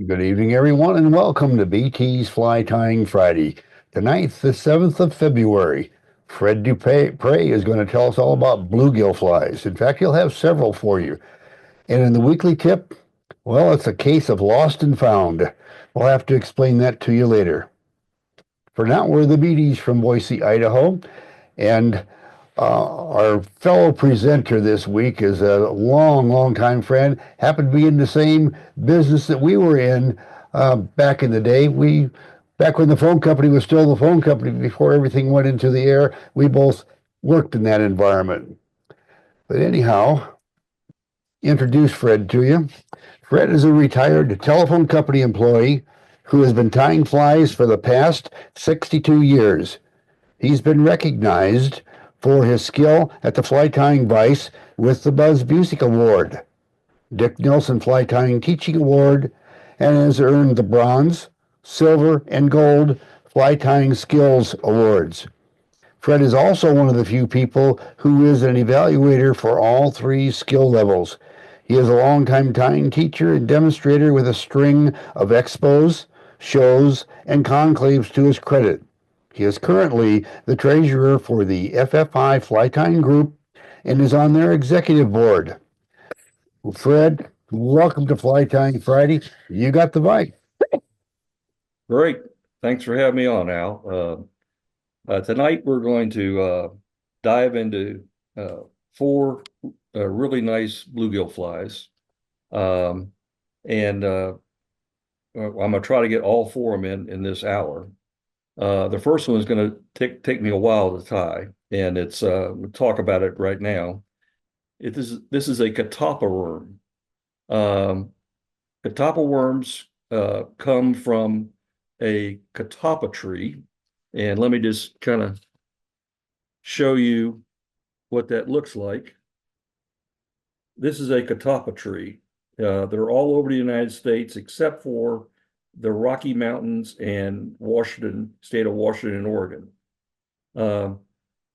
Good evening, everyone, and welcome to BT's Fly Tying Friday. Tonight, the 7th of February. Fred DuPre is going to tell us all about bluegill flies. In fact, he'll have several for you. And in the weekly tip, well, it's a case of lost and found. We'll have to explain that to you later. For now, we're the BTs from Boise, Idaho, and our fellow presenter this week is a long time friend. Happened to be in the same business that we were in back in the day. Back when the phone company was still the phone company, before everything went into the air, we both worked in that environment. But anyhow, introduce Fred to you. Fred is a retired telephone company employee who has been tying flies for the past 62 years. He's been recognized for his skill at the fly tying vice with the Buzz Busick Award, Dick Nelson Fly Tying Teaching Award, and has earned the Bronze, Silver, and Gold Fly Tying Skills Awards. Fred is also one of the few people who is an evaluator for all three skill levels. He is a longtime tying teacher and demonstrator with a string of expos, shows, and conclaves to his credit. He is currently the treasurer for the FFI Fly Tying Group and is on their executive board. Well, Fred, welcome to Fly Tying Friday. You got the mic. Great. Thanks for having me on, Al. Tonight we're going to dive into four really nice bluegill flies. Um, and I'm going to try to get all four of them in this hour. The first one is going to take me a while to tie, and we'll talk about it right now. This is a Catalpa worm. Um, Catalpa worms come from a Catalpa tree. And let me just kind of show you what that looks like. This is a Catalpa tree. They're all over the United States except for the Rocky Mountains and Washington, state of Washington and Oregon.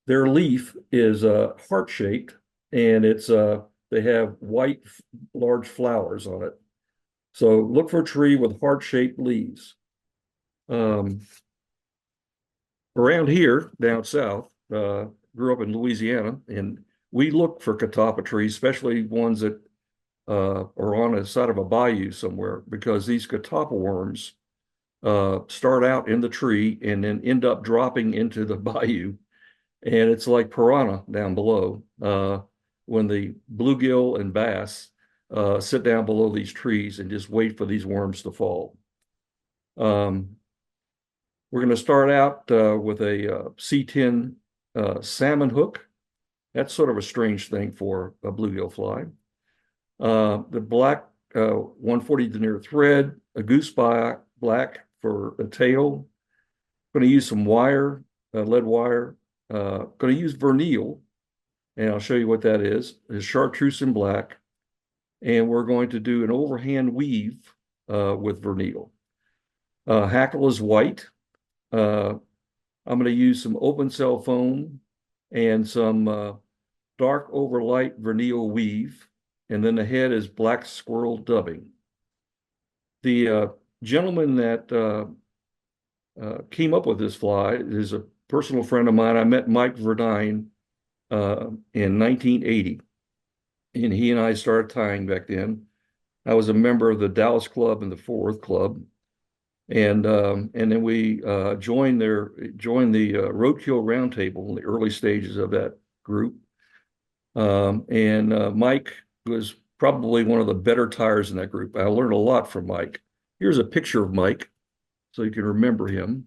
Their leaf is heart-shaped, and they have white large flowers on it. So look for a tree with heart-shaped leaves. Around here, down south, grew up in Louisiana, and we look for catalpa trees, especially ones that are on the side of a bayou somewhere, because these catalpa worms start out in the tree and then end up dropping into the bayou. And it's like piranha down below when the bluegill and bass sit down below these trees and just wait for these worms to fall. We're going to start out with a C10 salmon hook. That's sort of a strange thing for a bluegill fly. The black 140 denier thread, a goose black for a tail. Going to use some wire, lead wire. Going to use vernille, and I'll show you what that is. It's chartreuse in black. And we're going to do an overhand weave with vernille. Hackle is white. I'm going to use some open cell foam and some dark overlight vernille weave, and then the head is black squirrel dubbing. The gentleman that came up with this fly is a personal friend of mine. I met Mike Verdine in 1980, and he and I started tying back then. I was a member of the Dallas Club and the Fort Worth Club. And then we joined the Roadkill Roundtable in the early stages of that group. Mike was probably one of the better tyers in that group. I learned a lot from Mike. Here's a picture of Mike, so you can remember him.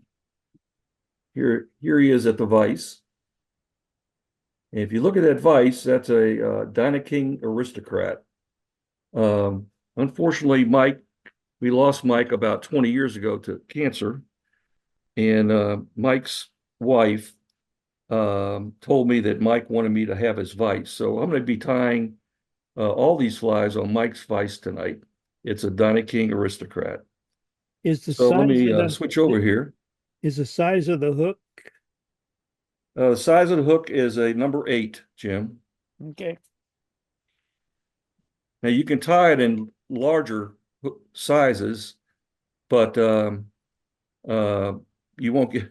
Here he is at the vise. And if you look at that vise, that's a Dinah King aristocrat. Unfortunately, we lost Mike about 20 years ago to cancer. And Mike's wife told me that Mike wanted me to have his vise. So I'm going to be tying all these flies on Mike's vise tonight. It's a Dinah King aristocrat. Is the So let size of me switch over here. is the size of the hook? The size of the hook is a number 8, Jim. Okay. Now you can tie it in larger sizes. but you won't get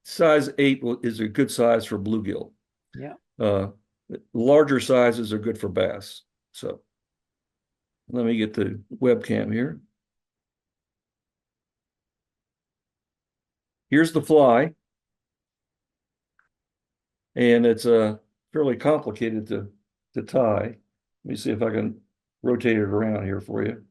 size 8 is a good size for bluegill. Yeah. Larger sizes are good for bass. So let me get the webcam here. Here's the fly. And it's fairly complicated to tie. Let me see if I can rotate it around here for you.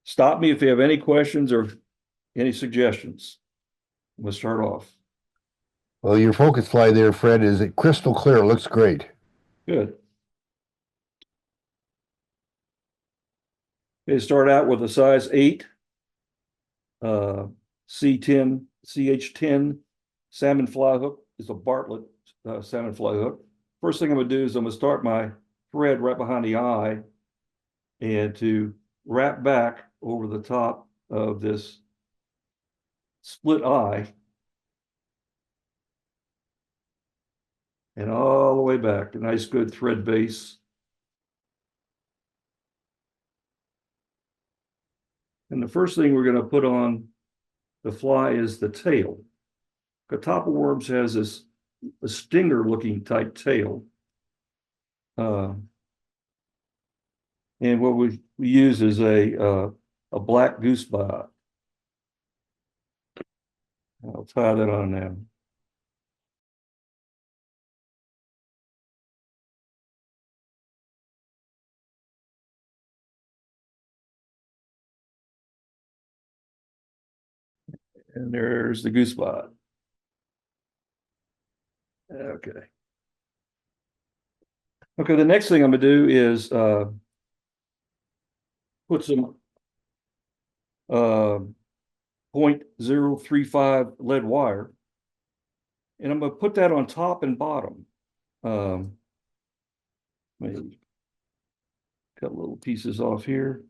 Stop me if you have any questions or any suggestions. We'll start off. Well, your focus fly there, Fred, is it crystal clear. Looks great. Good. Okay, start out with a size 8, C10, CH10 salmon fly hook. Is a Bartlett salmon fly hook. First thing I'm going to do is I'm going to start my thread right behind the eye and to wrap back over the top of this split eye and all the way back. A nice good thread base. And the first thing we're going to put on the fly is the tail. Catalpa worms has this a stinger looking type tail. And what we use is a black goose bot. I'll tie that on now. And there's the goose bot. Okay. Okay, the next thing I'm gonna do is put some 0.035 lead wire, and I'm gonna put that on top and bottom. Maybe cut little pieces off here.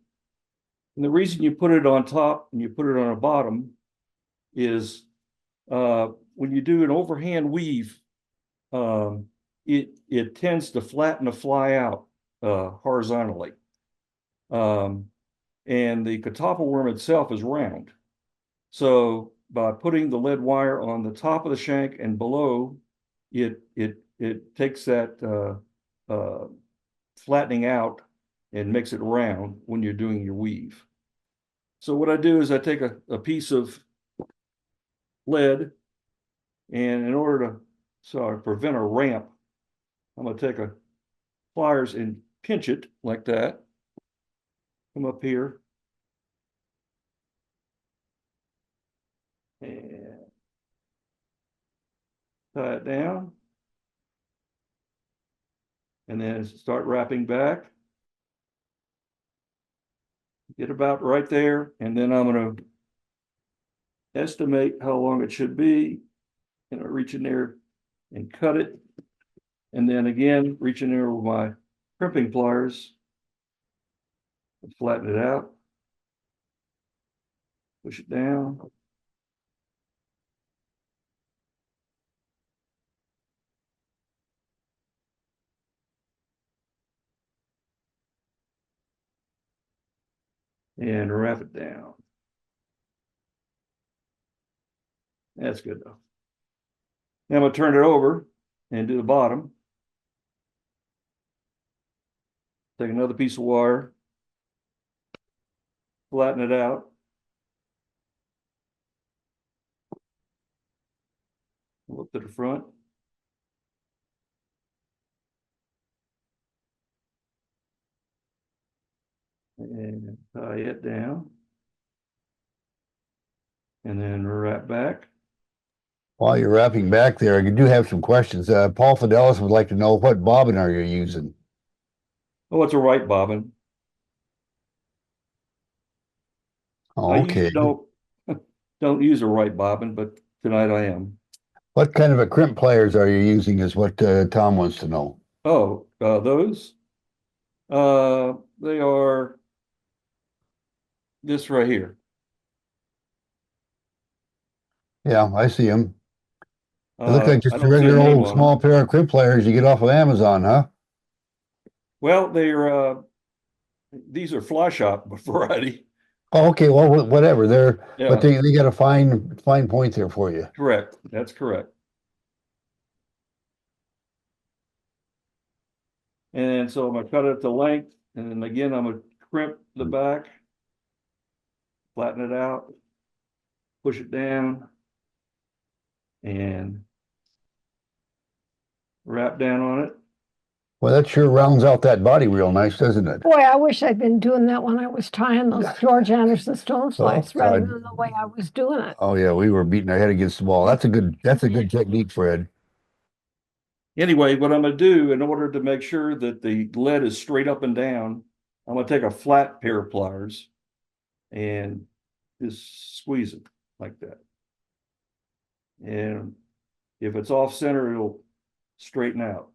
And the reason you put it on top and you put it on the bottom is when you do an overhand weave, it tends to flatten the fly out horizontally. And the Catalpa worm itself is round. So by putting the lead wire on the top of the shank and below, it takes that flattening out and makes it round when you're doing your weave. So what I do is I take a piece of lead, and in order to prevent a ramp, I'm going to take a pliers and pinch it like that. Come up here and tie it down, and then start wrapping back. Get about right there, and then I'm going to estimate how long it should be, and I reach in there and cut it, and then again reach in there with my crimping pliers and flatten it out, push it down, and wrap it down. That's good though. Now I'm going to turn it over and do the bottom. Take another piece of wire, flatten it out. Look to the front. And tie it down. And then wrap back. While you're wrapping back there, I do have some questions. Paul Fidelis would like to know, what bobbin are you using? Oh, it's a right bobbin. Oh, okay. Don't use a right bobbin, but tonight I am. What kind of a crimp pliers are you using is what Tom wants to know. Oh, those? They are this right here. Yeah, I see them. They look like just I a don't see a regular name old on small them. pair of crimp pliers you get off of Amazon, huh? Well, these are fly shop variety. Oh, okay, well, whatever. But Yeah, they got a fine point there for you. correct. That's correct. And so I'm gonna cut it to length, and then again, I'm gonna crimp the back, flatten it out, push it down, and wrap down on it. Well, that sure rounds out that body real nice, doesn't it? Boy, I wish I'd been doing that when I was tying those George Anderson stoneflies Well, rather than the way I was doing it. Oh yeah, we were beating our head against the wall. That's a good technique, Fred. Anyway, what I'm gonna do in order to make sure that the lead is straight up and down, I'm gonna take a flat pair of pliers and just squeeze it like that. And if it's off center, it'll straighten out.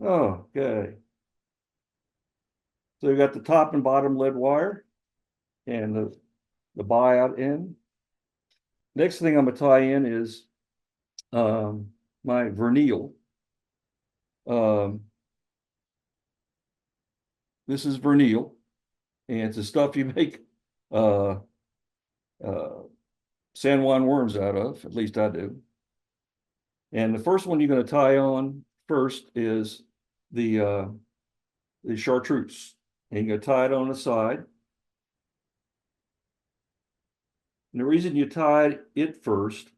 Oh, okay. So we got the top and bottom lead wire and the buyout end. Next thing I'm gonna tie in is my vernal. This is vernal, and it's the stuff you make uh, San Juan worms out of, at least I do. And the first one you're going to tie on first is the chartreuse. And you're going to tie it on the side. And the reason you tied it first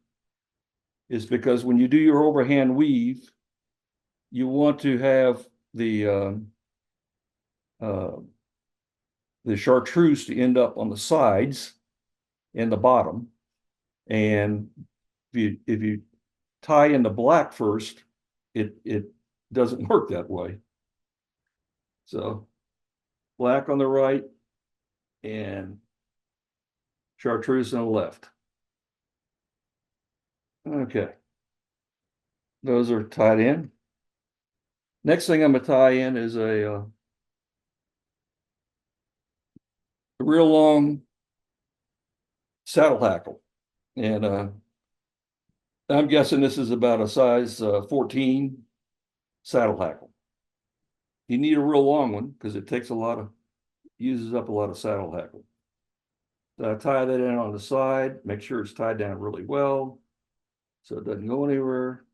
is because when you do your overhand weave, you want to have the chartreuse to end up on the sides and the bottom. And if you tie in the black first, it doesn't work that way. So black on the right and chartreuse on the left. Okay. Those are tied in. Next thing I'm going to tie in is a real long saddle hackle. And I'm guessing this is about a size 14 saddle hackle. You need a real long one because it takes uses up a lot of saddle hackle. So I tie that in on the side, make sure it's tied down really well so it doesn't go anywhere.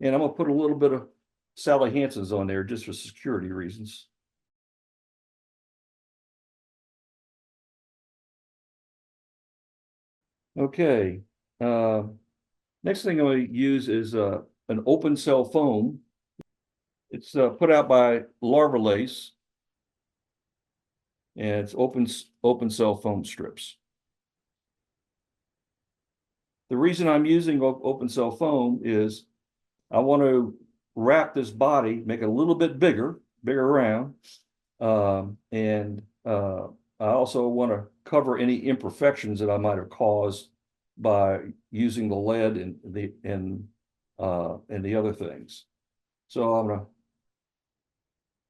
And I'm gonna put a little bit of Sally Hansen's on there just for security reasons. Okay. Next thing I'm going to use is an open cell foam. It's put out by Larvalace, and it's open cell foam strips. The reason I'm using open cell foam is I want to wrap this body, make it a little bit bigger around, and I also want to cover any imperfections that I might have caused by using the lead and the other things. So I'm going to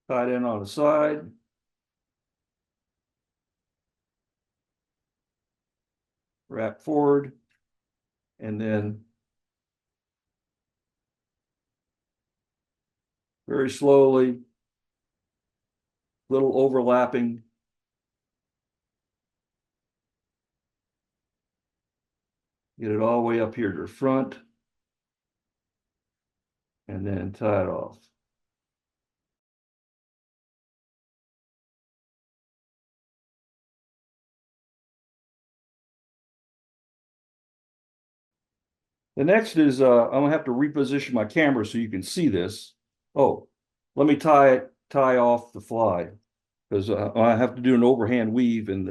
tie it in on the side. Wrap forward, and then very slowly, little overlapping. Get it all the way up here to the front, and then tie it off. The next is I'm gonna have to reposition my camera so you can see this. Oh, let me tie off the fly because I have to do an overhand weave and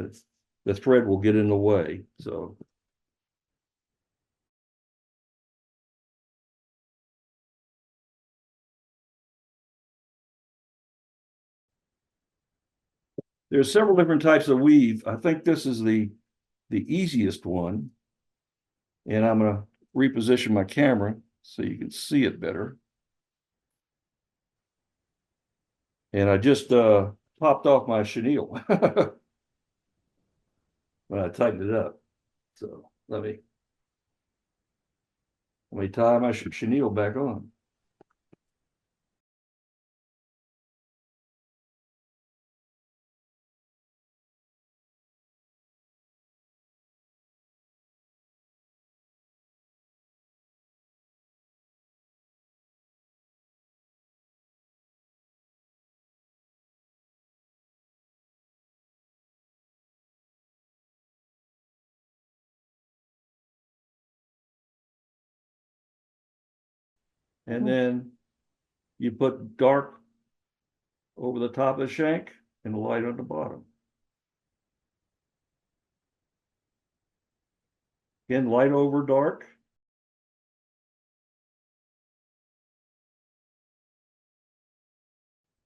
the thread will get in the way. So there's several different types of weave. I think this is the easiest one. And I'm going to reposition my camera so you can see it better. And I just popped off my chenille when I tightened it up. So I'm Let me tie my chenille back on. And then you put dark over the top of the shank and light on the bottom. Again, light over dark.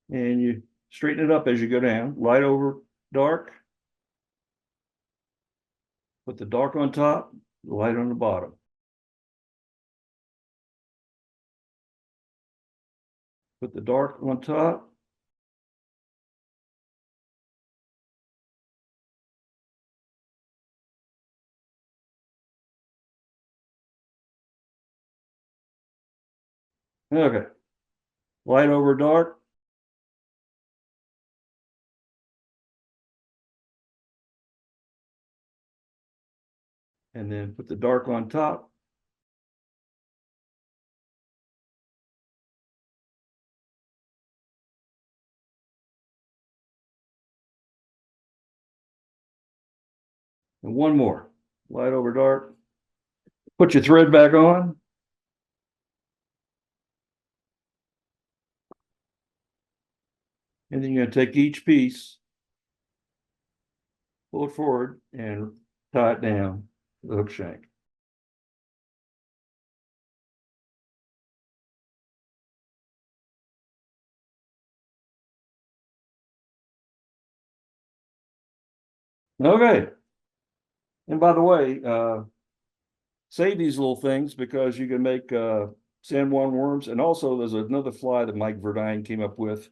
And you straighten it up as you go down, light over dark. Put the dark on top, light on the bottom. Put the dark on top. Okay. Light over dark. And then put the dark on top. And one more, light over dark. Put your thread back on. And then you're going to take each piece, pull it forward, and tie it down to the hook shank. Okay. And by the way, save these little things because you can make San Juan worms. And also there's another fly that Mike Verdine came up with.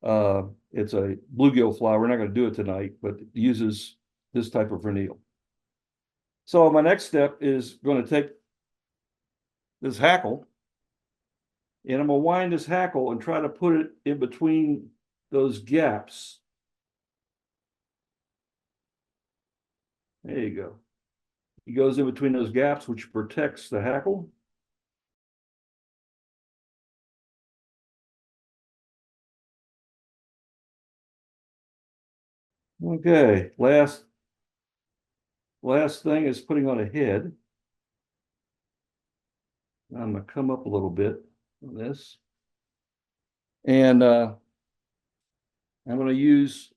It's a bluegill fly. We're not going to do it tonight, but it uses this type of freneel. So my next step is going to take this hackle, and I'm going to wind this hackle and try to put it in between those gaps. There you go. It goes in between those gaps, which protects the hackle. Okay, last thing is putting on a head. I'm gonna come up a little bit on this. And I'm gonna use,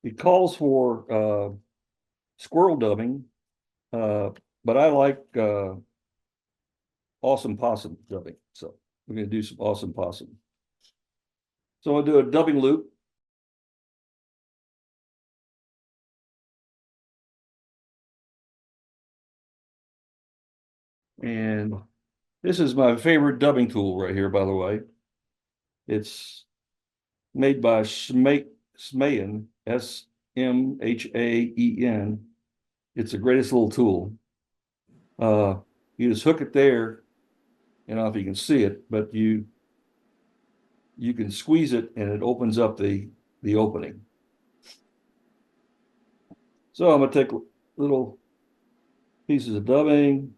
it calls for squirrel dubbing, but I like awesome possum dubbing. So we're gonna do some awesome possum. So I'll do a dubbing loop. And this is my favorite dubbing tool right here, by the way. It's made by SMAHEN, SMHAEN. It's the greatest little tool. You just hook it there. I don't know if you can see it, but you can squeeze it and it opens up the opening. So I'm gonna take little pieces of dubbing,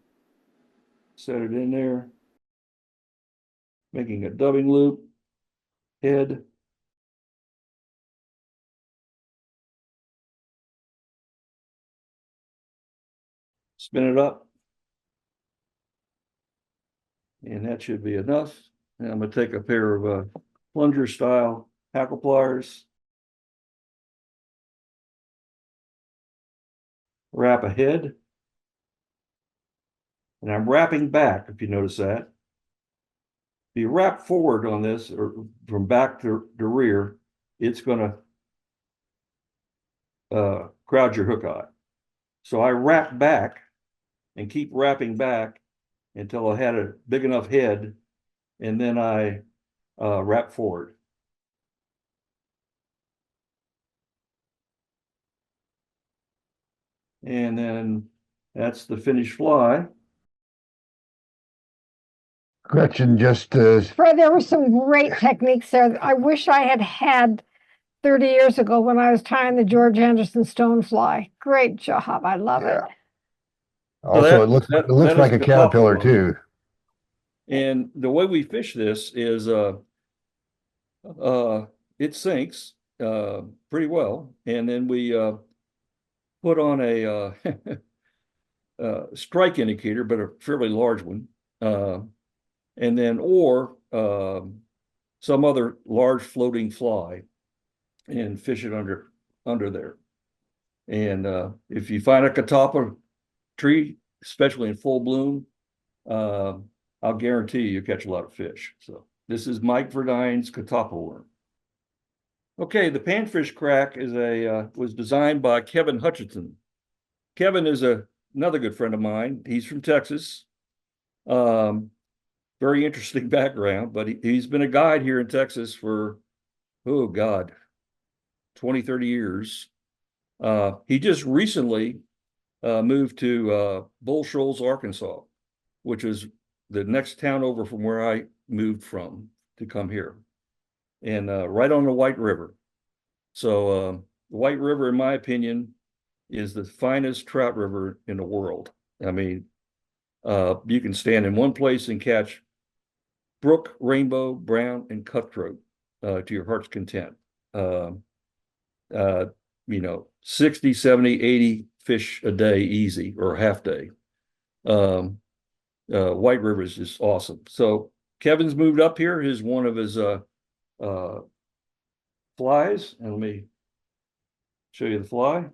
set it in there, making a dubbing loop, head. Spin it up. And that should be enough. And I'm going to take a pair of plunger style hackle pliers. Wrap a head. And I'm wrapping back, if you notice that. If you wrap forward on this, or from back to rear, it's going to crowd your hook eye. So I wrap back and keep wrapping back until I had a big enough head, and then I wrap forward. And then that's the finished fly. Gretchen, just Fred, there were some great techniques there. I wish I had had 30 years ago when I was tying the George Anderson stonefly. Great job. I love it. yeah. Also, it looks that like is a Catalpa caterpillar line. too. And the way we fish this is it sinks pretty well, and then we put on a strike indicator, but a fairly large one, and then some other large floating fly, and fish it under there. And if you find a Catalpa tree, especially in full bloom, I'll guarantee you catch a lot of fish. So this is Mike Verdine's Catalpa worm. Okay, the panfish crack is was designed by Kevin Hutchinson. Kevin is another good friend of mine. He's from Texas. Very interesting background, but he's been a guide here in Texas for, oh God, 20, 30 years. He just recently moved to Bull Shoals, Arkansas, which is the next town over from where I moved from to come here, and right on the White River. So the White River, in my opinion, is the finest trout river in the world. I mean, you can stand in one place and catch brook, rainbow, brown, and cutthroat to your heart's content. 60, 70, 80 fish a day easy, or a half day. White River is just awesome. So Kevin's moved up here. Here's one of his flies, and let me show you the fly.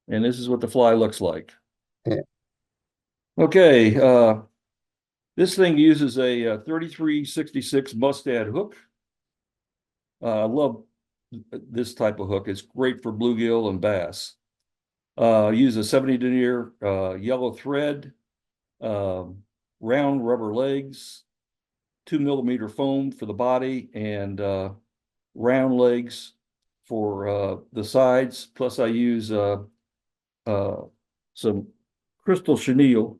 And this is what the fly looks like. Yeah. Okay, this thing uses a 3366 Mustad hook. I love this type of hook. It's great for bluegill and bass. Use a 70 denier yellow thread, round rubber legs, 2mm foam for the body, and round legs for the sides. Plus, I use some crystal chenille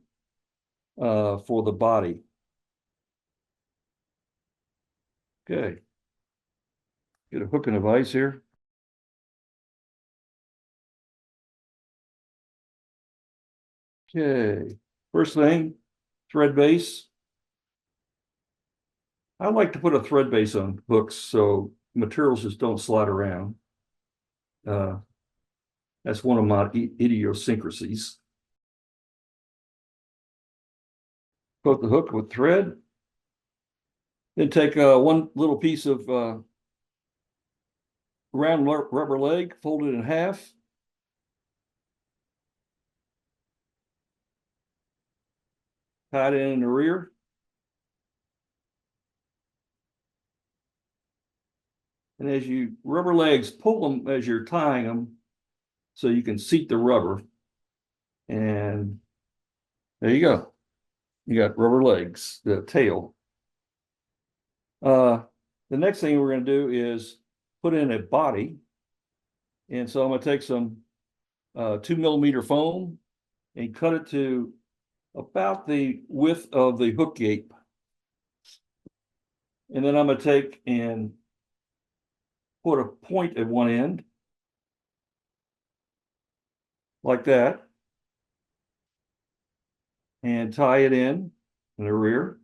for the body. Okay. Get a hook and a vise here. Okay. First thing, thread base. I like to put a thread base on hooks so materials just don't slide around. That's one of my idiosyncrasies. Coat the hook with thread. Then take one little piece of round rubber leg, fold it in half. Tie it in the rear. And as you rubber legs, pull them as you're tying them so you can seat the rubber. And there you go. You got rubber legs, the tail. The next thing we're going to do is put in a body. And so I'm going to take some 2mm foam and cut it to about the width of the hook gape. And then I'm going to take and put a point at one end, like that, and tie it in the rear.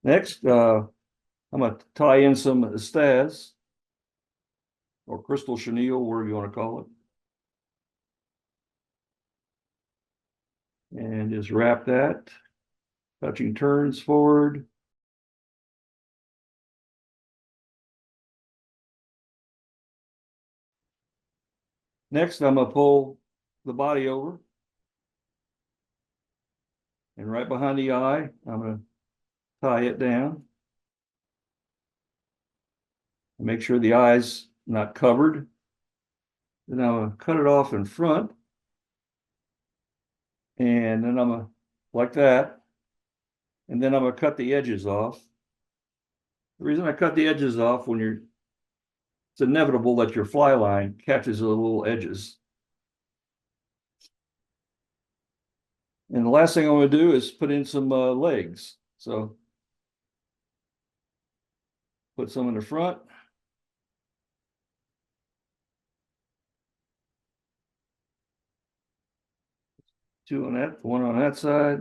Next, I'm going to tie in some staz, or crystal chenille, whatever you want to call it. And just wrap that, touching turns forward. Next, I'm going to pull the body over. And right behind the eye, I'm going to tie it down. Make sure the eye's not covered. Then I'm going to cut it off in front. And then I'm going to, like that. And then I'm going to cut the edges off. The reason I cut the edges off, when you're it's inevitable that your fly line catches the little edges. And the last thing I want to do is put in some legs. So put some in the front. Two on that, one on that side.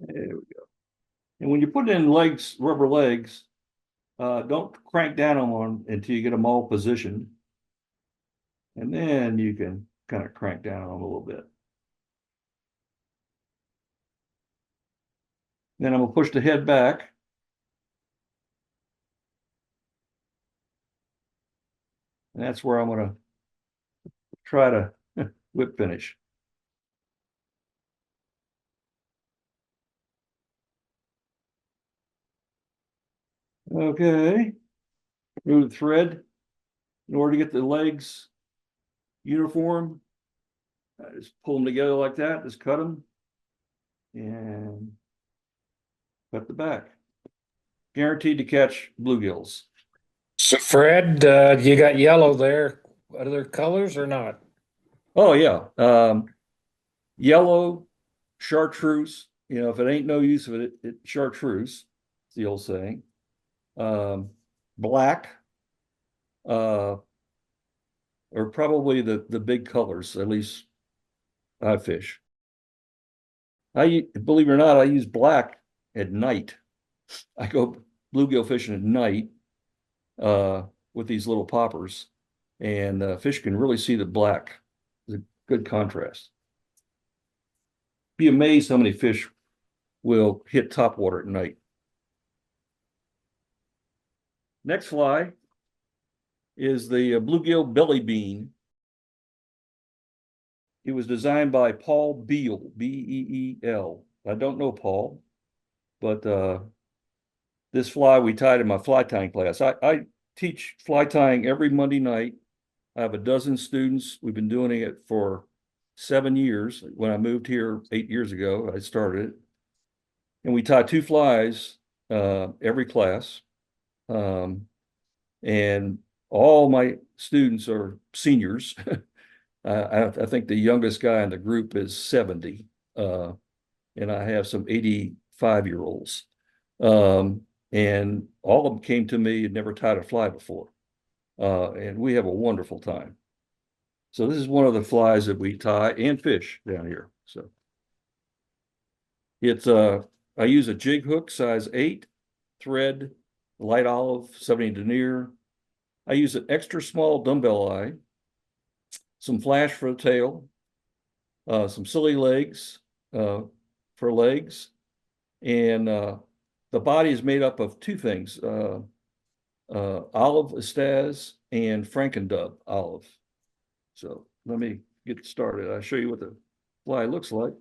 There we go. And when you put in legs, rubber legs, don't crank down on them until you get them all positioned. And then you can kind of crank down on them a little bit. Then I'm gonna push the head back. And that's where I'm gonna try to whip finish. Okay, move the thread. In order to get the legs uniform, I just pull them together like that, just cut them and cut the back. Guaranteed to catch bluegills. So Fred, you got yellow there. Other colors or not? Oh yeah. Yellow, chartreuse, you know, if it ain't no use of it, it chartreuse, it's the old saying. Black, or probably the big colors, at least I fish. Believe it or not, I use black at night. I go bluegill fishing at night with these little poppers, and fish can really see the black. It's a good contrast. Be amazed how many fish will hit topwater at night. Next fly is the bluegill belly bean. It was designed by Paul Beal, B-E-E-L. I don't know Paul, but this fly we tied in my fly tying class. I teach fly tying every Monday night. I have a dozen students. We've been doing it for 7 years. When I moved here 8 years ago, I started it. And we tie 2 flies every class. And all my students are seniors. I think the youngest guy in the group is 70. And I have some 85-year-olds. And all of them came to me and never tied a fly before. And we have a wonderful time. So this is one of the flies that we tie and fish down here. So it's I use a jig hook size 8, thread, light olive, 70 denier. I use an extra small dumbbell eye, some flash for the tail, some silly legs for legs, and the body is made up of 2 things, olive estaz and Frankendub olive. So let me get started. I'll show you what the fly looks like.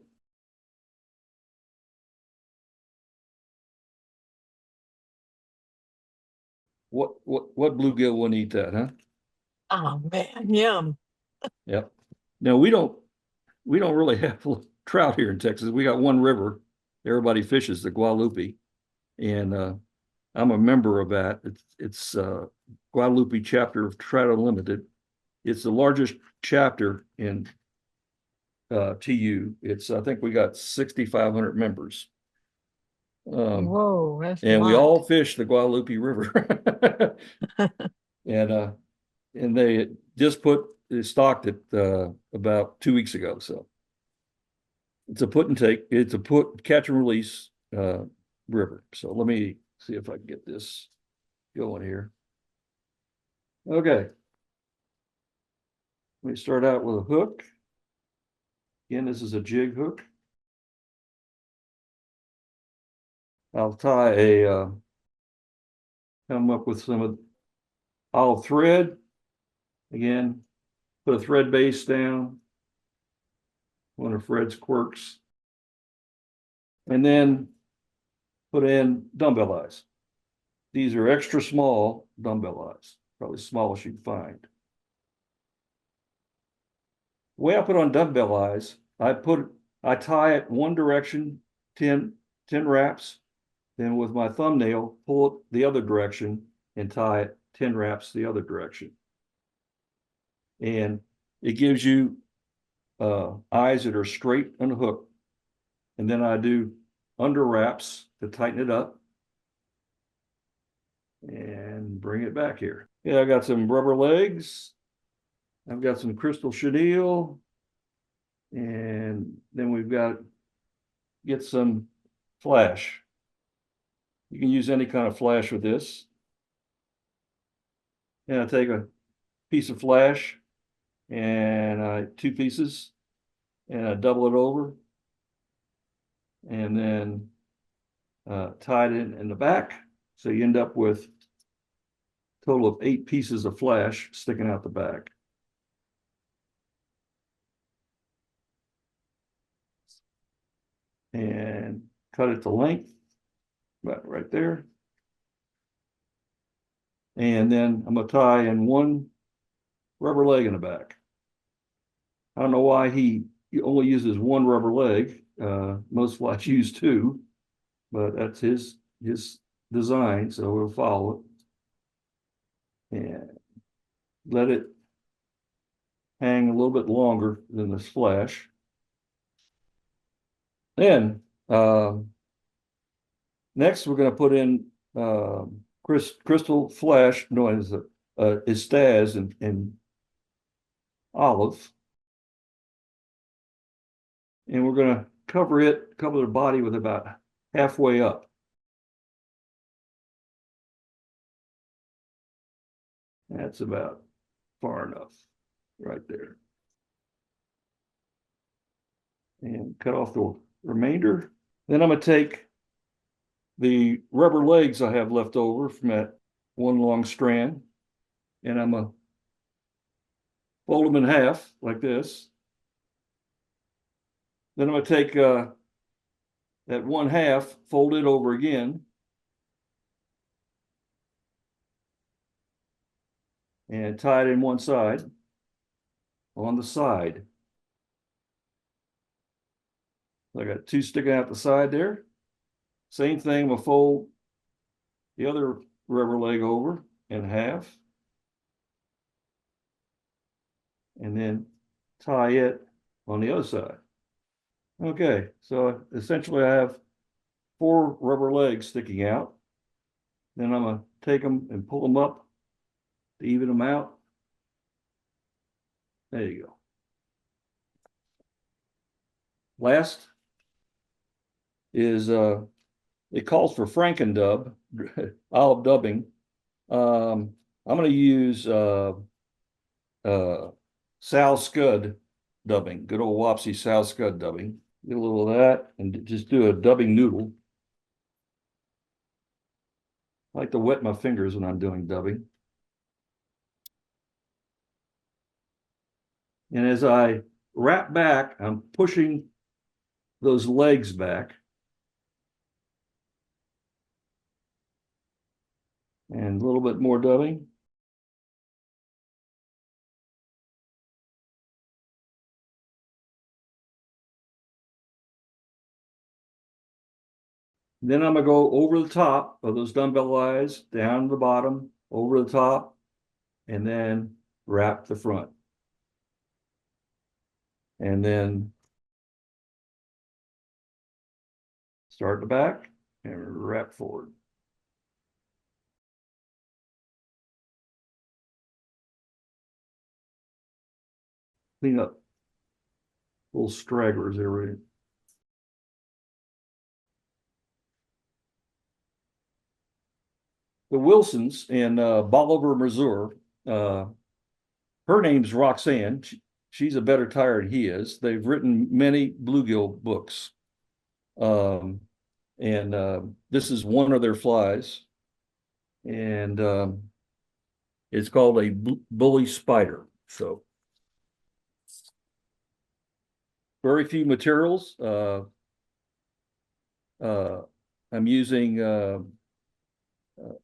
What bluegill wouldn't eat that, huh? Oh man, yum. Yep. Now we don't really have trout here in Texas. We got one river. Everybody fishes, the Guadalupe, and I'm a member of that. It's Guadalupe chapter of Trout Unlimited. It's the largest chapter in TU. I think we got 6,500 members. Whoa, that's And a we lot. all fish the Guadalupe River. And they just stocked it about 2 weeks ago. So it's a put and take. It's a catch and release river. So let me see if I can get this going here. Okay. Let me start out with a hook. Again, this is a jig hook. I'll tie come up with some olive thread. Again, put a thread base down, one of Fred's quirks, and then put in dumbbell eyes. These are extra small dumbbell eyes, probably the smallest you can find. The way I put on dumbbell eyes, I put I tie it one direction, 10 wraps, then with my thumbnail, pull it the other direction and tie it 10 wraps the other direction. And it gives you eyes that are straight on the hook. And then I do under wraps to tighten it up and bring it back here. Yeah, I got some rubber legs. I've got some crystal chenille. And then we've got get some flash. You can use any kind of flash with this. And I take a piece of flash and I two pieces and I double it over and then tie it in the back. So you end up with a total of 8 pieces of flash sticking out the back. And cut it to length, about right there. And then I'm gonna tie in one rubber leg in the back. I don't know why he only uses one rubber leg. Most flies use 2, but that's his design, so we'll follow it. And let it hang a little bit longer than this flash. Then next we're going to put in crystal flash, known as Istaz and olive. And we're going to cover the body with about halfway up. That's about far enough right there. And cut off the remainder. Then I'm going to take the rubber legs I have left over from that one long strand, and I'm going to fold them in half like this. Then I'm going to take that one half, fold it over again, and tie it in one side on the side. I got 2 sticking out the side there. Same thing, I'm gonna fold the other rubber leg over in half. And then tie it on the other side. Okay, so essentially I have 4 rubber legs sticking out. Then I'm gonna take them and pull them up to even them out. There you go. Last is it calls for Frankendub, olive dubbing. I'm going to use Sal Scud dubbing, good old Wapsie Sal Scud dubbing. Get a little of that and just do a dubbing noodle. I like to wet my fingers when I'm doing dubbing. And as I wrap back, I'm pushing those legs back. And a little bit more dubbing. Then I'm going to go over the top of those dumbbell eyes, down the bottom, over the top, and then wrap the front. And then start the back and wrap forward. Clean up little stragglers there. The Wilsons in Bolivar, Missouri, her name's Roxanne. She's a better tyer than he is. They've written many bluegill books. This is one of their flies. And it's called a bully spider. So very few materials. I'm using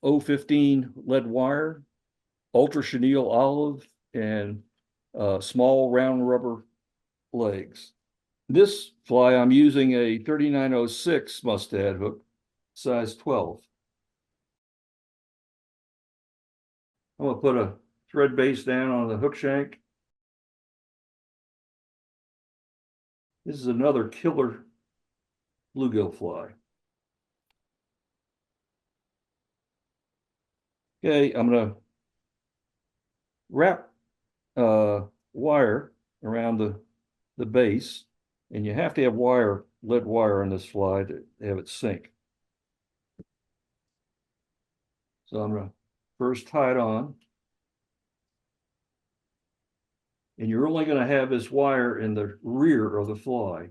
015 lead wire, ultra chenille olive, and small round rubber legs. This fly, I'm using a 3906 mustad hook, size 12. I'm gonna put a thread base down on the hook shank. This is another killer bluegill fly. Okay, I'm gonna wrap wire around the base, and you have to have lead wire on this fly to have it sink. So I'm gonna first tie it on. And you're only going to have this wire in the rear of the fly.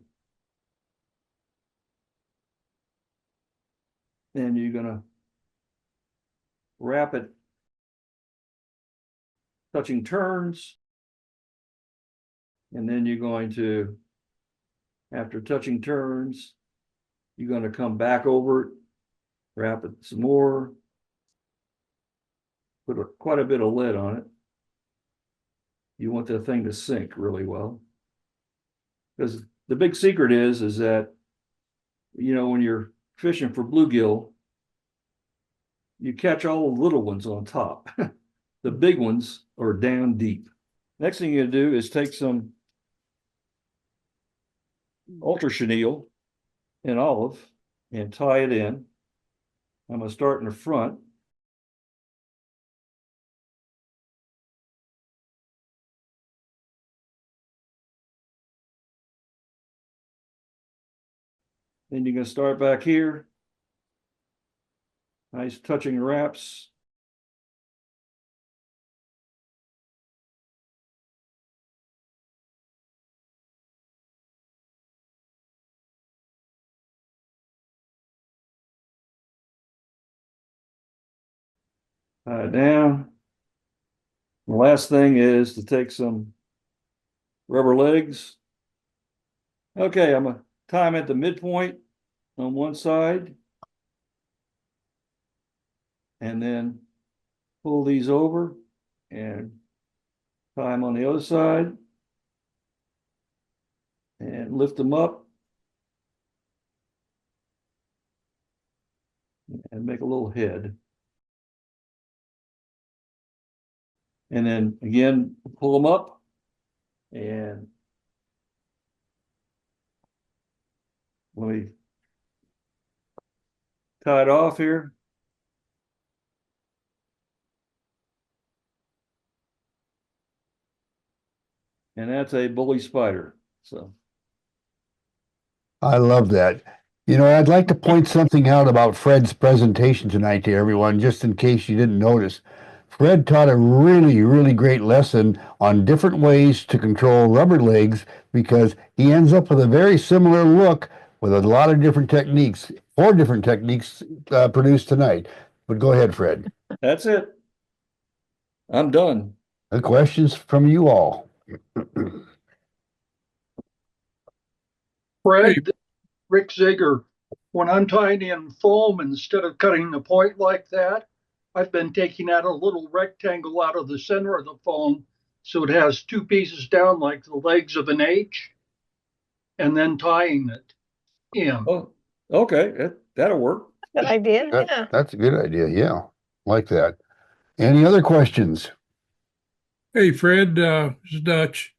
And you're going to wrap it touching turns. And then you're going to, after touching turns, you're going to come back over it, wrap it some more, put quite a bit of lead on it. You want the thing to sink really well. Because the big secret is that, you know, when you're fishing for bluegill, you catch all the little ones on top. The big ones are down deep. Next thing you're gonna do is take some ultra chenille and olive and tie it in. I'm gonna start in the front. Then you're going to start back here. Nice touching wraps. Tie it down. The last thing is to take some rubber legs. Okay, I'm going to tie them at the midpoint on one side. And then pull these over and tie them on the other side. And lift them up. And make a little head. And then again, pull them up and let me tie it off here. And that's a bully spider. So I love that. You know, I'd like to point something out about Fred's presentation tonight to everyone, just in case you didn't notice. Fred taught a really, really great lesson on different ways to control rubber legs, because he ends up with a very similar look with a lot of different techniques, 4 different techniques produced tonight. But go ahead, Fred. that's it. I'm done. The questions from you all. Fred, Rick Ziegler, when I'm tying in foam, instead of cutting the point like that, I've been taking out a little rectangle out of the center of the foam, so it has 2 pieces down like the legs of an H, and then tying it in. Oh, okay, that'll work. Good idea. Yeah. That's a good idea. Yeah, like that. Any other questions? Hey, Fred, this is Dutch.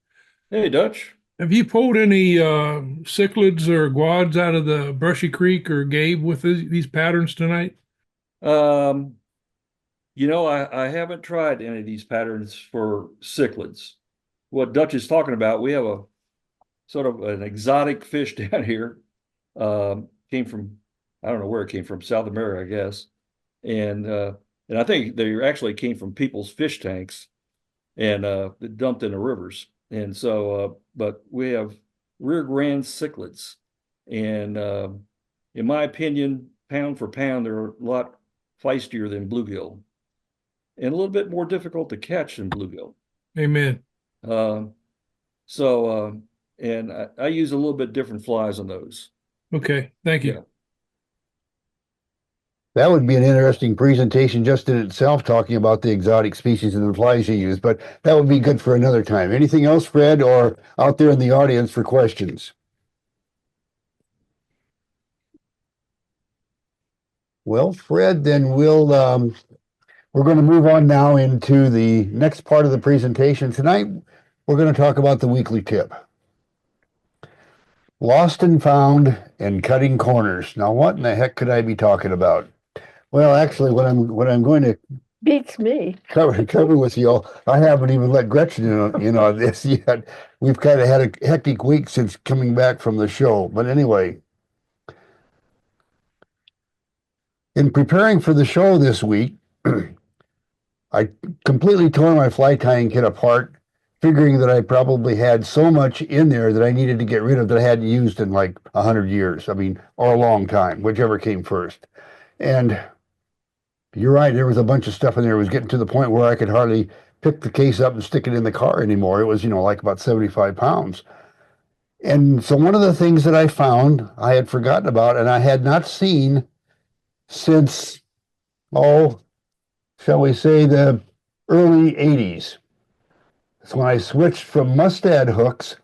Hey, Dutch. Have you pulled any cichlids or guads out of the Brushy Creek or Gabe with these patterns tonight? You know, I haven't tried any of these patterns for cichlids. What Dutch is talking about, we have a sort of an exotic fish down here. Came from, I don't know where it came from, South America, I guess. And I think they actually came from people's fish tanks and dumped in the rivers. And so, but we have rear grand cichlids. And in my opinion, pound for pound, they're a lot feistier than bluegill and a little bit more difficult to catch than bluegill. Amen. And I use a little bit different flies on those. Okay, thank you. Yeah. That would be an interesting presentation just in itself, talking about the exotic species and the flies you use, but that would be good for another time. Anything else, Fred, or out there in the audience for questions? Well, Fred, then we're going to move on now into the next part of the presentation. Tonight, we're going to talk about the weekly tip. Lost and found and cutting corners. Now, what in the heck could I be talking about? Well, actually, what I'm going to Beats me. cover with you all, I haven't even let Gretchen in on this yet. We've kind of had a hectic week since coming back from the show. But anyway, in preparing for the show this week, I completely tore my fly tying kit apart, figuring that I probably had so much in there that I needed to get rid of that I hadn't used in like 100 years. I mean, or a long time, whichever came first. And you're right, there was a bunch of stuff in there. It was getting to the point where I could hardly pick the case up and stick it in the car anymore. It was, like about 75 pounds. And so one of the things that I found I had forgotten about and I had not seen since, shall we say, the early 80s. It's when I switched from Mustad hooks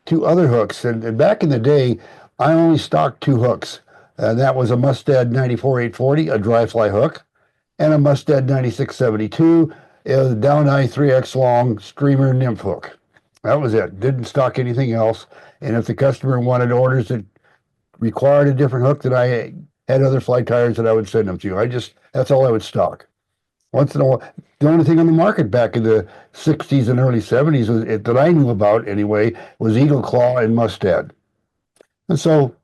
to other hooks. And back in the day, I only stocked two hooks. That was a Mustad 94-840, a dry fly hook, and a Mustad 96-72, a down eye 3X long streamer nymph hook. That was it. Didn't stock anything else. And if the customer wanted orders that required a different hook, that I had other fly tires that I would send them to. That's all I would stock. Once in a while, the only thing on the market back in the 60s and early 70s that I knew about anyway was Eagle Claw and Mustad. And so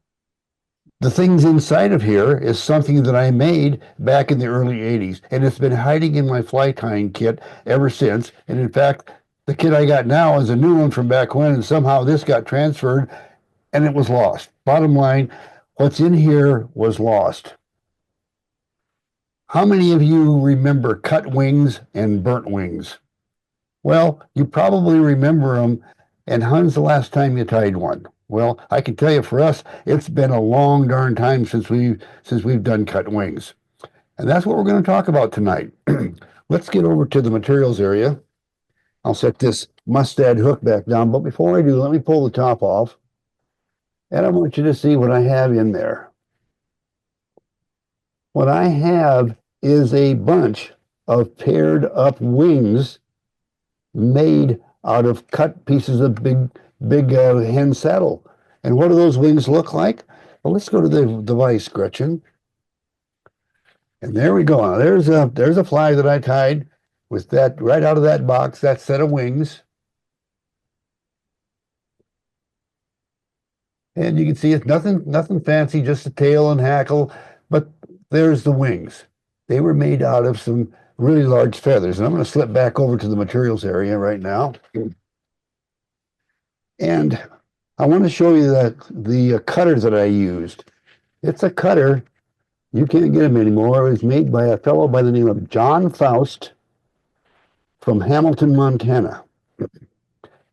the things inside of here is something that I made back in the early 80s, and it's been hiding in my fly tying kit ever since. And in fact, the kit I got now is a new one from back when, and somehow this got transferred and it was lost. Bottom line, what's in here was lost. How many of you remember cut wings and burnt wings? Well, you probably remember them. And when's the last time you tied one? Well, I can tell you for us, it's been a long darn time since we've done cut wings. And that's what we're going to talk about tonight. Let's get over to the materials area. I'll set this Mustad hook back down, but before I do, let me pull the top off. And I want you to see what I have in there. What I have is a bunch of paired up wings made out of cut pieces of big hen saddle. And what do those wings look like? Well, let's go to the device, Gretchen. And there we go. Now, there's a fly that I tied with that right out of that box, that set of wings. And you can see it's nothing fancy, just a tail and hackle, but there's the wings. They were made out of some really large feathers. And I'm going to slip back over to the materials area right now. And I want to show you the cutter that I used. It's a cutter. You can't get them anymore. It was made by a fellow by the name of John Faust from Hamilton, Montana.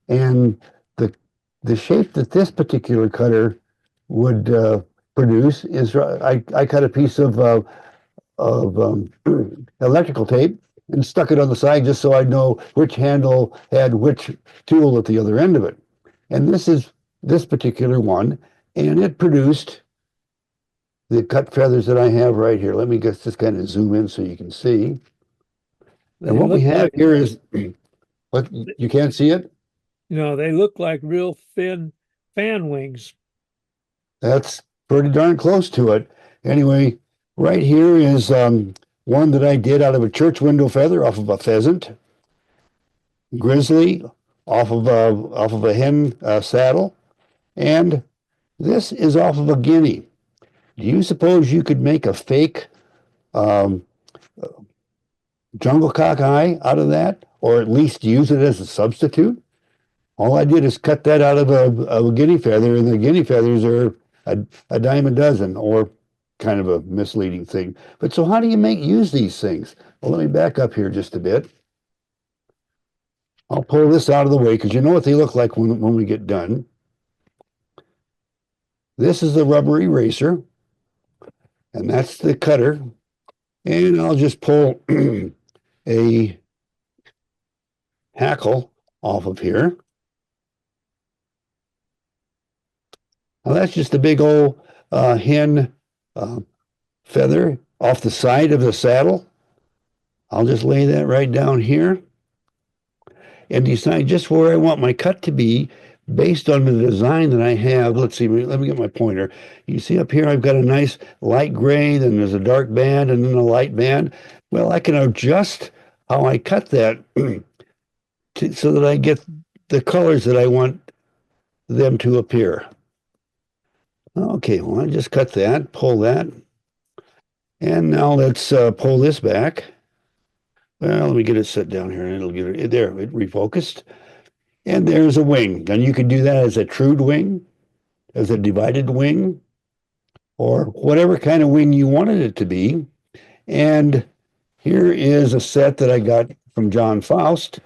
And the shape that this particular cutter would produce is, I cut a piece of electrical tape and stuck it on the side just so I'd know which handle had which tool at the other end of it. And this is this particular one, and it produced the cut feathers that I have right here. Let me just kind of zoom in so you can see. And what we have here is, what, you can't see it? They look like real thin fan wings. That's pretty darn close to it. Anyway, right here is one that I did out of a church window feather off of a pheasant. Grizzly off of a hen saddle. And this is off of a guinea. Do you suppose you could make a fake jungle cock eye out of that? Or at least use it as a substitute? All I did is cut that out of a guinea feather, and the guinea feathers are a dime a dozen, or kind of a misleading thing. But so how do you use these things? Well, let me back up here just a bit. I'll pull this out of the way because you know what they look like when we get done. This is the rubber eraser, and that's the cutter. And I'll just pull a hackle off of here. Now that's just a big old hen feather. off the side of the saddle. I'll just lay that right down here and decide just where I want my cut to be based on the design that I have. Let's see, let me get my pointer. You see up here, I've got a nice light gray, then there's a dark band, and then a light band. Well, I can adjust how I cut that so that I get the colors that I want them to appear. Okay, well, I just cut that, pull that. And now let's pull this back. Well, let me get it set down here, and it'll get it there. It refocused. And there's a wing. And you can do that as a trued wing, as a divided wing, or whatever kind of wing you wanted it to be. And here is a set that I got from John Faust.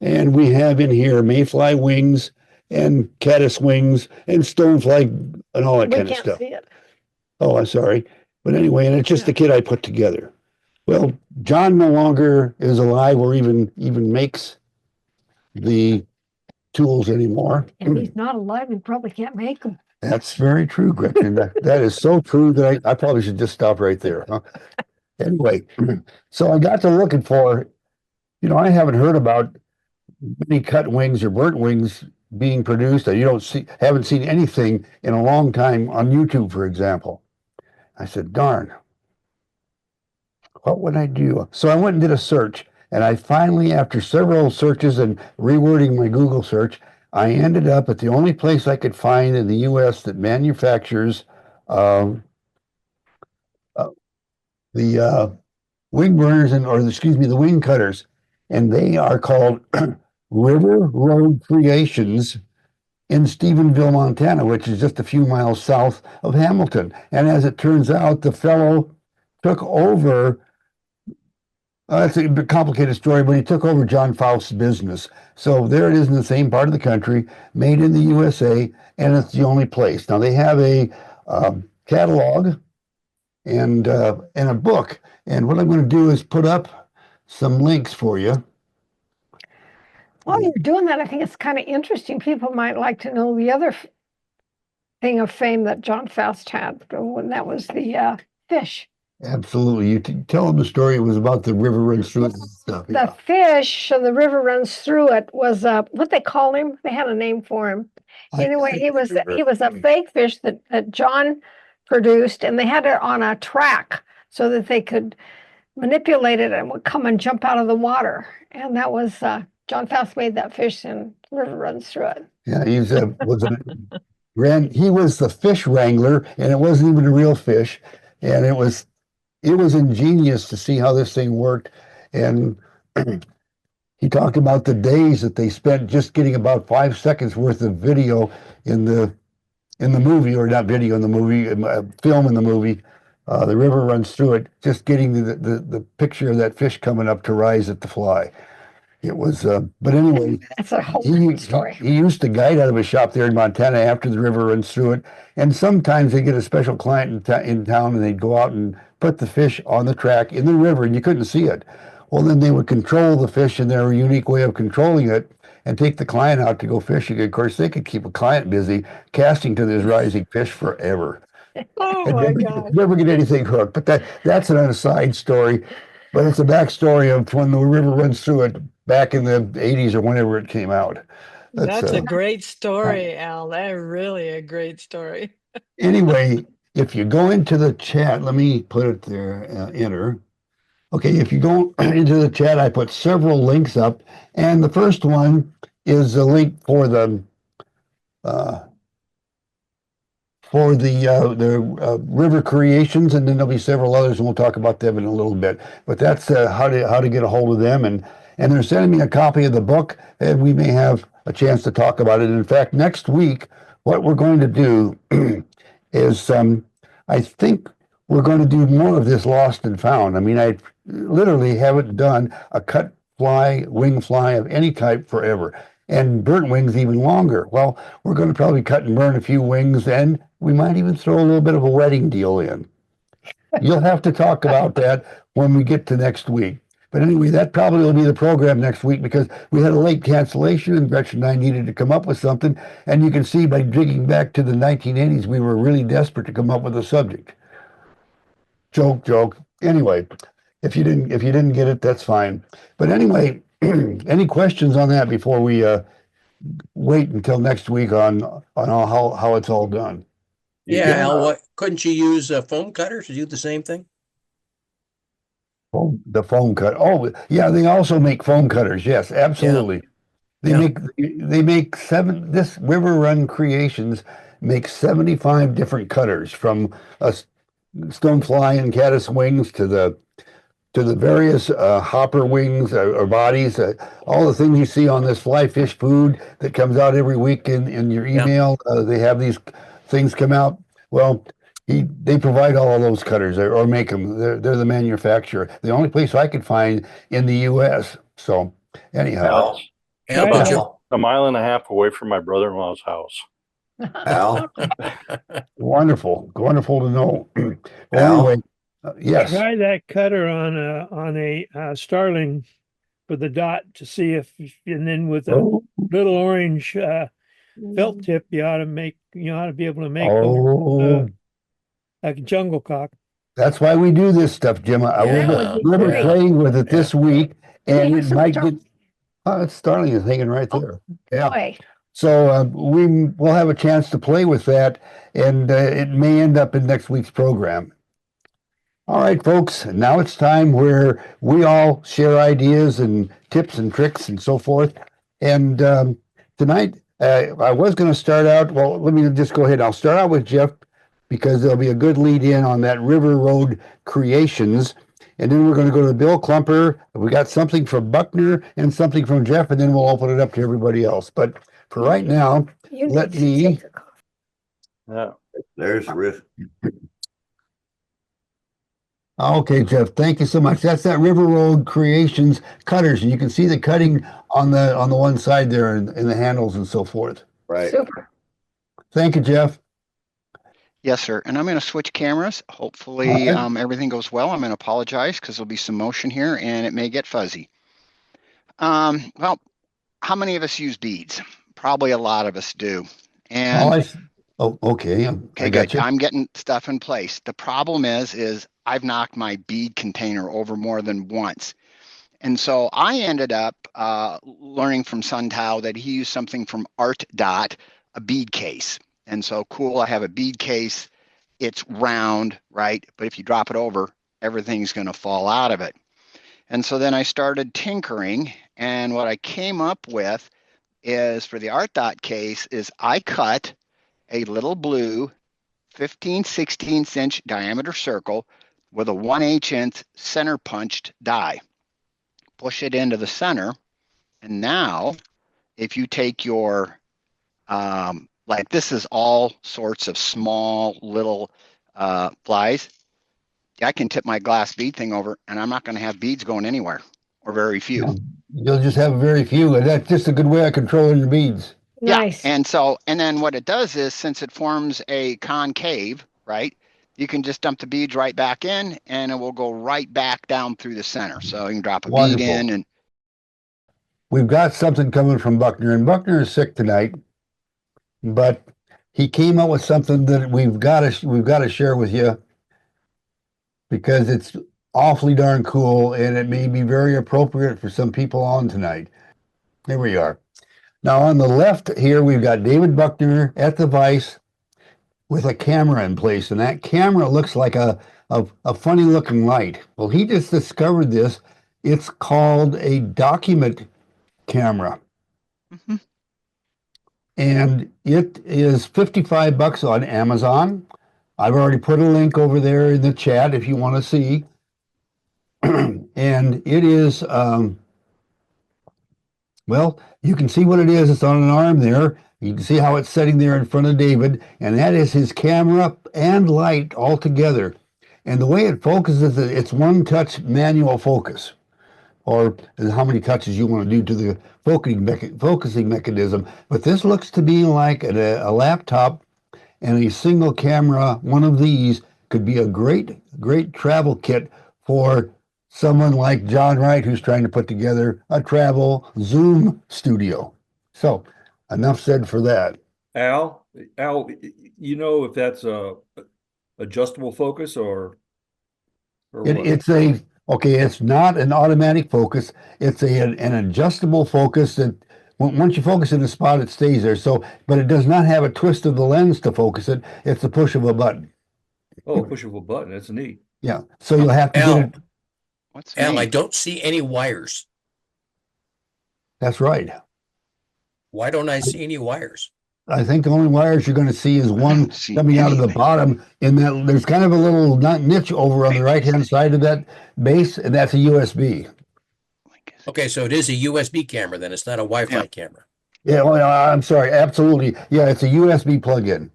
And we have in here mayfly wings and caddis wings and stonefly and all that kind of stuff. We can't see it. Oh, I'm sorry. But anyway, and it's just the kit I put together. Well, John no longer is alive or even makes the tools anymore. If he's not alive, we probably can't make them. That's very true, Gretchen. That is so true that I probably should just stop right there. Huh? Anyway, so I got to looking for, I haven't heard about many cut wings or burnt wings being produced. Haven't seen anything in a long time on YouTube, for example. I said, darn, what would I do? So I went and did a search, and I finally, after several searches and rewording my Google search, I ended up at the only place I could find in the U.S. that manufactures the wing burners the wing cutters, and they are called River Road Creations in Stephenville, Montana, which is just a few miles south of Hamilton. And as it turns out, the fellow took over. It's a complicated story, but he took over John Faust's business. So there it is in the same part of the country, made in the USA, and it's the only place. Now they have a catalog and a book. And what I'm going to do is put up some links for you. While you're doing that, I think it's kind of interesting. People might like to know the other thing of fame that John Faust had, when that was the fish. Absolutely. You tell them the story. It was about the river runs through it and stuff. Yeah. The fish, so the river runs through it, was what they call him. They had a name for him. Anyway, he was a fake fish that John produced, and they had it on a track so that they could manipulate it and would come and jump out of the water. And that was John Faust made that fish, and the river runs through it. Yeah, he was the fish wrangler, and it wasn't even a real fish, and it was ingenious to see how this thing worked. And he talked about the days that they spent just getting about 5 seconds worth of video in the movie, or not video in the movie, film in the movie. The river runs through it, just getting the picture of that fish coming up to rise at the fly. It was, but anyway, that's a whole story. He used to guide out of a shop there in Montana after the river runs through it. And sometimes they get a special client in town, and they'd go out and put the fish on the track in the river, and you couldn't see it. Well, then they would control the fish in their unique way of controlling it and take the client out to go fishing. Of course, they could keep a client busy casting to this rising fish forever. Oh my God. Never get anything hooked. But that's an aside story. But it's a backstory of when the river runs through it back in the 80s or whenever it came out. That's a great story, Al. That's really a great story. Anyway, if you go into the chat, let me put it there, enter. Okay, if you go into the chat, I put several links up, and the first one is a link for the river creations, and then there'll be several others, and we'll talk about them in a little bit. But that's how to get a hold of them, and they're sending me a copy of the book, and we may have a chance to talk about it. In fact, next week, what we're going to do is, I think we're going to do more of this lost and found. I mean, I literally haven't done a cut fly, wing fly of any type forever, and burnt wings even longer. Well, we're going to probably cut and burn a few wings, and we might even throw a little bit of a wedding deal in. You'll have to talk about that when we get to next week. But anyway, that probably will be the program next week, because we had a late cancellation, and Gretchen and I needed to come up with something. And you can see by digging back to the 1980s, we were really desperate to come up with a subject. Joke. Anyway, if you didn't get it, that's fine. But anyway, any questions on that before we wait until next week on how it's all done? Yeah, Al, what couldn't you use foam cutters to do the same thing? The foam cut. Oh, yeah, they also make foam cutters. Yes, absolutely. Yeah. They make this River Run Creations makes 75 different cutters, from a stonefly and caddis wings to the various hopper wings or bodies, all the things you see on this fly fish food that comes out every week in your email. They have these things come out. Well, they provide all of those cutters, or make them. They're the manufacturer. The only place I could find in the U.S. So anyhow, Al, a mile and a half away from my brother-in-law's house. Al, wonderful to know. Well, Al? anyway, yes. try that cutter on a starling with a dot to see if, and then with a little orange felt tip, you ought to be able to make like a jungle cock. That's why we do this stuff, Jim. I will be playing with it this week, and it might get. It's starling is hanging right there. Boy. So we'll have a chance to play with that, and it may end up in next week's program. All right, folks. Now it's time where we all share ideas and tips and tricks and so forth. And tonight, I was going to start out. Well, let me just go ahead. I'll start out with Jeff, because there'll be a good lead in on that River Road Creations. And then we're going to go to Bill Klumper. We got something from Buckner and something from Jeff, and then we'll open it up to everybody else. But for right now, let me. Yeah, There's Riff. Okay, Jeff, thank you so much. That's that River Road Creations cutters, and you can see the cutting on the one side there in the handles and so forth. Right. Super. Thank you, Jeff. Yes, sir. And I'm going to switch cameras. Hopefully everything goes well. I'm going to apologize because there'll be some motion here and it may get fuzzy. Well, how many of us use beads? Probably a lot of us do. And okay. Okay, good. I'm getting stuff in place. The problem is I've knocked my bead container over more than once. And so I ended up learning from Sun Tao that he used something from Art Dot, a bead case. And so cool, I have a bead case. It's round, right? But if you drop it over, everything's going to fall out of it. And so then I started tinkering. And what I came up with is, for the Art Dot case, is I cut a little blue 15/16 diameter circle with a 1/8" center punched die. Push it into the center. And now if you take your like, this is all sorts of small little flies. I can tip my glass bead thing over and I'm not going to have beads going anywhere, or very few. You'll just have very few, and that's just a good way of controlling your beads. Nice. Yeah. And then what it does is, since it forms a concave, right, you can just dump the beads right back in and it will go right back down through the center. So you can drop a bead in. And we've got something coming from Buckner, and Buckner is sick tonight. But he came up with something that we've got to share with you, because it's awfully darn cool, and it may be very appropriate for some people on tonight. There we are. Now on the left here, we've got David Buckner at the vise with a camera in place, and that camera looks like a funny looking light. Well, he just discovered this. It's called a document camera. Mm-hmm. And it is $55 on Amazon. I've already put a link over there in the chat if you want to see. And it is, well, you can see what it is. It's on an arm there. You can see how it's sitting there in front of David, and that is his camera and light all together. And the way it focuses, it's one touch manual focus, or how many touches you want to do to the focusing mechanism. But this looks to be like a laptop, and a single camera. One of these could be a great travel kit for someone like John Wright, who's trying to put together a travel Zoom studio. So enough said for that. Al, you know if that's a adjustable focus or? or It, what? it's a, okay, it's not an automatic focus. It's an adjustable focus that once you focus in a spot, it stays there. So, but it does not have a twist of the lens to focus it. It's the push of a button. Oh, push of a button. That's neat. Yeah. So you'll have to get Al, it. What's Al, I neat? don't see any wires. That's right. Why don't I see any wires? I think the only wires you're going to see is I one don't see coming out of the anything. bottom. In that there's kind of a little niche over on the right-hand side of that base, and that's a USB. Okay, so it is a USB camera then. It's not a Wi-Fi camera. Yeah, well, I'm sorry. Absolutely. Yeah, it's a USB plug-in.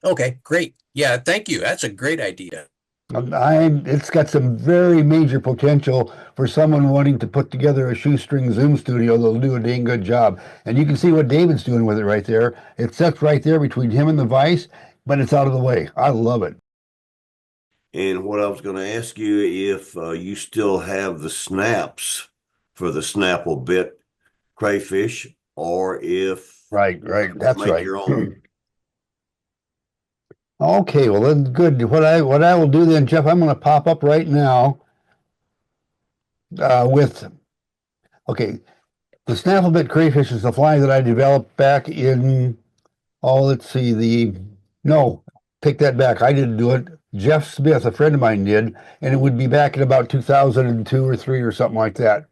Okay, great. Yeah, thank you. That's a great idea. It's got some very major potential for someone wanting to put together a shoestring Zoom studio. They'll do a dang good job. And you can see what David's doing with it right there. It sets right there between him and the vise, but it's out of the way. I love it. And what I was going to ask you if you still have the snaps for the Snapple bit crayfish, or if Right, that's make right. your own. Okay, well then good. What I will do then, Jeff, I'm going to pop up right now with okay. The snafflebit crayfish is the fly that I developed back in let's see, no, take that back. I didn't do it. Jeff Smith, a friend of mine, did, and it would be back in about 2002 or 3 or something like that.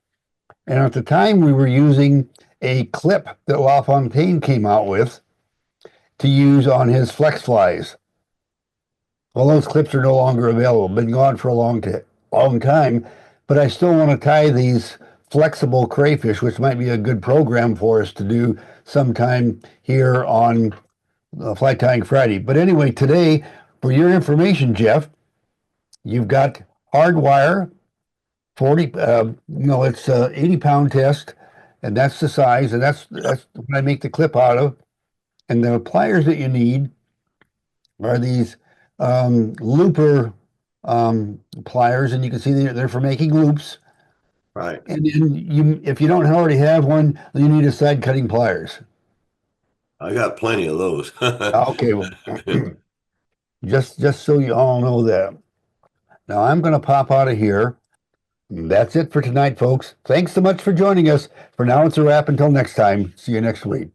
And at the time, we were using a clip that LaFontaine came out with to use on his flex flies. Well, those clips are no longer available. Been gone for a long time, but I still want to tie these flexible crayfish, which might be a good program for us to do sometime here on Fly Tying Friday. But anyway, today, for your information, Jeff, you've got hard wire, 40, it's 80-pound test, and that's the size, and that's what I make the clip out of. And the pliers that you need are these looper pliers, and you can see they're for making loops. Right. And if you don't already have one, you need a side cutting pliers. I got plenty of those. Okay, well, just so you all know that. Now I'm going to pop out of here. That's it for tonight, folks. Thanks so much for joining us. For now, it's a wrap. Until next time, see you next week.